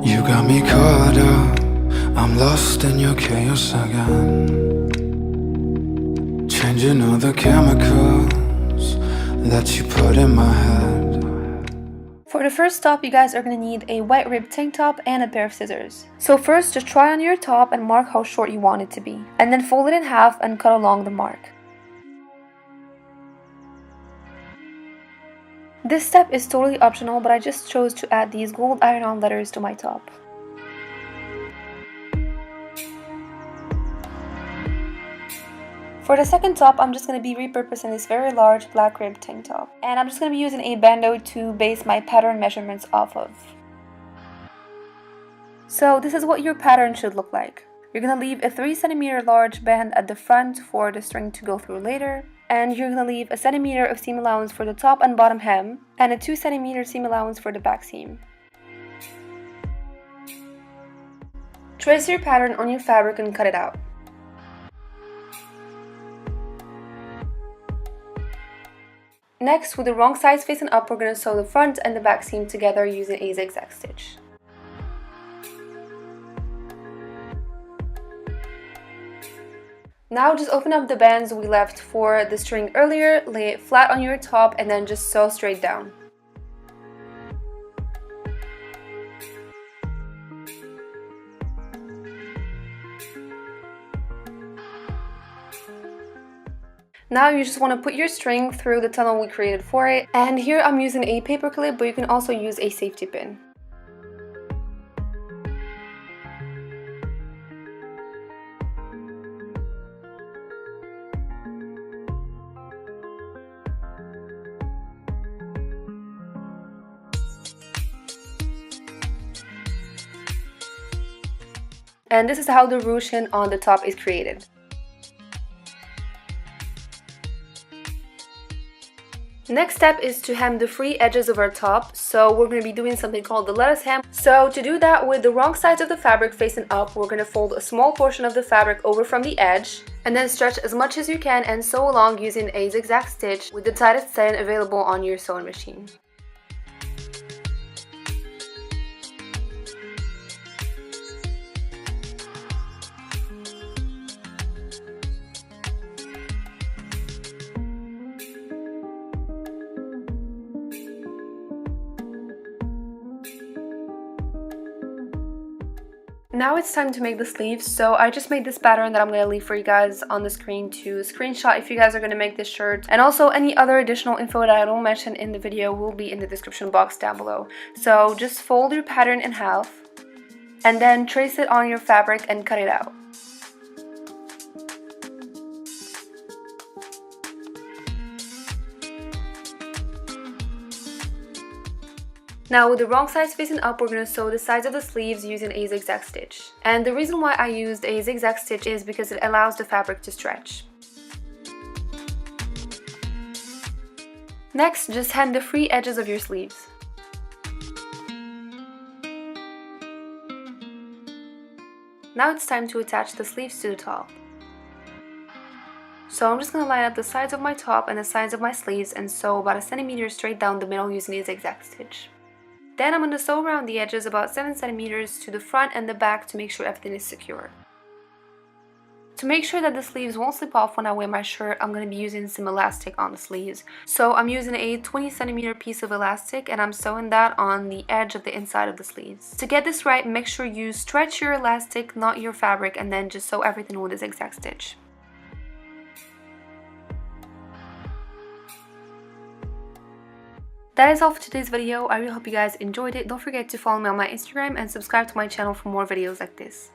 You got me caught up, I'm lost in your chaos again. Changing all the chemicals that you put in my head. For the first top, you guys are going to need a white ribbed tank top and a pair of scissors. So first, just try on your top and mark how short you want it to be. And then fold it in half and cut along the mark. This step is totally optional, but I just chose to add these gold iron-on letters to my top. For the second top, I'm just going to be repurposing this very large black ribbed tank top. And I'm just going to be using a bandeau to base my pattern measurements off of. So this is what your pattern should look like. You're going to leave a 3 cm large band at the front for the string to go through later. And you're going to leave a centimeter of seam allowance for the top and bottom hem, and a 2 cm seam allowance for the back seam. Trace your pattern on your fabric and cut it out. Next, with the wrong sides facing up, we're going to sew the front and the back seam together using a zigzag stitch. Now just open up the bands we left for the string earlier, lay it flat on your top, and then just sew straight down. Now you just want to put your string through the tunnel we created for it, and here I'm using a paper clip, but you can also use a safety pin. And this is how the ruching on the top is created. Next step is to hem the free edges of our top, so we're going to be doing something called the lettuce hem. So to do that, with the wrong sides of the fabric facing up, we're going to fold a small portion of the fabric over from the edge, and then stretch as much as you can and sew along using a zigzag stitch with the tightest setting available on your sewing machine. Now it's time to make the sleeves, so I just made this pattern that I'm going to leave for you guys on the screen to screenshot if you guys are going to make this shirt. And also any other additional info that I don't mention in the video will be in the description box down below. So just fold your pattern in half and then trace it on your fabric and cut it out. Now with the wrong sides facing up, we're going to sew the sides of the sleeves using a zigzag stitch. And the reason why I used a zigzag stitch is because it allows the fabric to stretch. Next, just hem the free edges of your sleeves. Now it's time to attach the sleeves to the top. So I'm just going to line up the sides of my top and the sides of my sleeves and sew about 1 centimeter straight down the middle using a zigzag stitch. Then I'm going to sew around the edges about 7 centimeters to the front and the back to make sure everything is secure. To make sure that the sleeves won't slip off when I wear my shirt, I'm going to be using some elastic on the sleeves. So I'm using a 20 centimeter piece of elastic and I'm sewing that on the edge of the inside of the sleeves. To get this right, make sure you stretch your elastic, not your fabric, and then just sew everything with a zigzag stitch. That is all for today's video. I really hope you guys enjoyed it. Don't forget to follow me on my Instagram and subscribe to my channel for more videos like this.